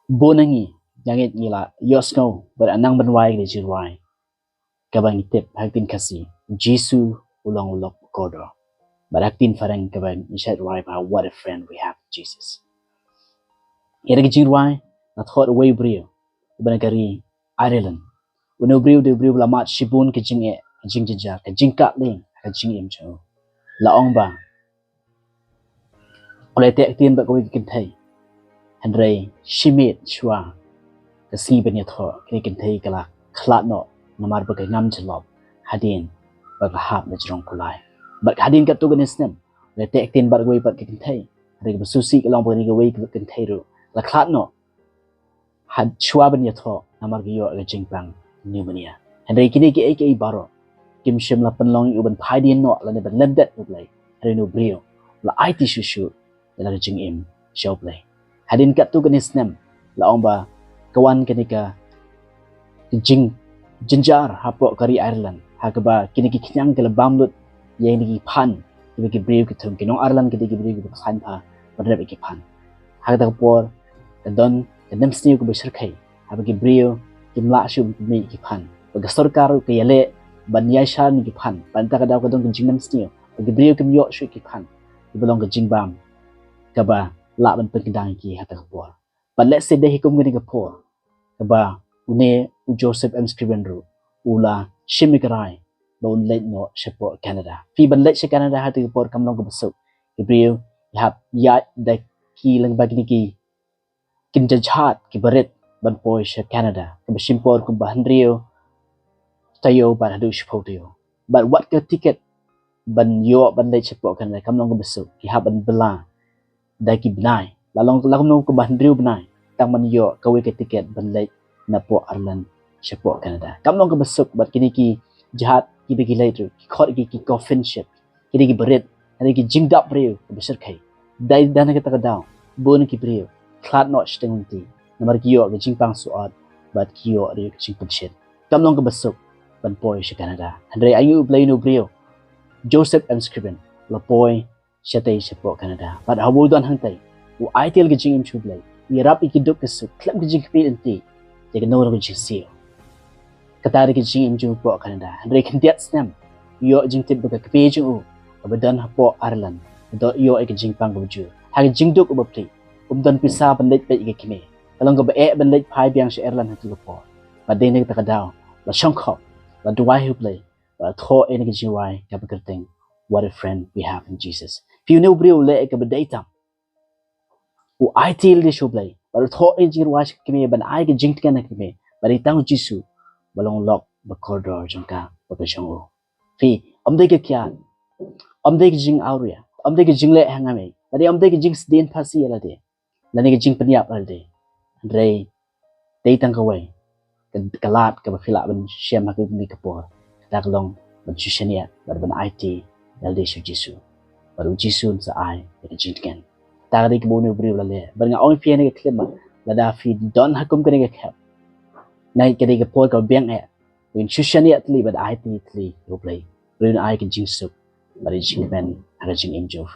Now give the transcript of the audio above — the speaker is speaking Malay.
bonangi yangit ngila yosno ber anang benwai de jirwai kabang tip haktin kasi Jesu ulang ulok kodo baraktin farang kabang ishat wai ba what a friend we have Jesus yereg jirwai na thought away brio banagari Ireland uno brio de brio la mat shibun ke jing jinja ke jingka ling ke jing im cho la ong ba ole te tin ba ko kin thai Henry Shimit Shua the sea beneath her can take a la clatno no matter what nam chalob hadin but the hap the drunk kulai but hadin got to ganis nem le tek tin but way but can take rig susi along with away can take la clatno had Shua beneath her namar yo a jingpang pneumonia Henry kini ki aka baro kim shim la panlong uban phadin no la ne ban lendet no play reno brio la IT shushu la jing im show play hadin kat tu ganis nem la omba kawan kenika jinjar hapo kari Ireland hakaba kini ki knyang ke bamlut ye ni pan ki ki brew ki thum kinong Ireland ki ki brew ki khan pha badrep ki pan hakda por don nem sniu ko besar khai hab ki brew kimla shu mi ki pan ga sarkar ke yele banyai sha ni ki pan panta ka daw ka dong jing nem sniu ki brew kim yo shu ki pan ki belong ka jingbam kaba la ban pen kedang ki hakda por but let's say they hikum gini ka por kaba une Joseph M. Scrivener ula shimikarai don let no shepo Canada fi ban let she Canada hatu por kam long ko besuk Gabriel hab ya da ki lang bagni ki kin jajhat ki baret ban poi she Canada ko shimpor ko bahanrio tayo ban hadu shepo tayo but what ka ticket ban yo ban let shepo Canada kam long ko besuk ki hab ban bela da ki bnai la long ko bahanrio bnai tang man yo kawe ka ticket ban let na po Ireland shepo Canada kam long ka besuk bat kini ki jahat ki begi later ki khot ki coffin ship kini ki berit ani ki jingdap breu besar khai dai dana ka ta daw bon ki breu khat no stingti namar ki yo ki jingpang suat bat ki yo ri ki jingpang shit kam long ka besuk ban poi she Canada andre ayu play no breu Joseph M. Scriven la poi shatay shepo Canada but hawo don hangtai u aitel ki jingim chublay irap ikiduk ka su klam ki jingpi inti they know what you see katari ki jing inju po Canada andre kan tiat snam yo jing tip ka page u abadan po Ireland do yo ek jing pang bu ju ha jing duk u bapli don pisa bandet pe ke kime kalong ba e bandet phai biang she Ireland hatu po ba de ne ta daw la shong kho la duwai hu play ba tho en ki jiwai ka ba kerteng what a friend we have in Jesus if you know brio le ka ba data u itil de show play baru tho en jir was kime ban ai ke jing kan kime bari tang jisu balong lok ba corridor jangka ba jong o fi amde ke kya amde ke jing auria amde ke jing le hangame bari amde ke jing den phasi ala de lani ke jing panyap ala de andre dei tang kawai kalat ka ba phila ban shem ha ke ni ka por tak long ban chushania bar ban IT dal de jisu baru jisu sa ai ke jing kan tagri ke bonu bri wala le bar nga ong fiane ke klima la da fi don hakum ke ke khap nai ke de ke por ka biang e win chushani atli bad ai ti tli yo play rin ai ke jing sup bari jing ben ha jing enjoy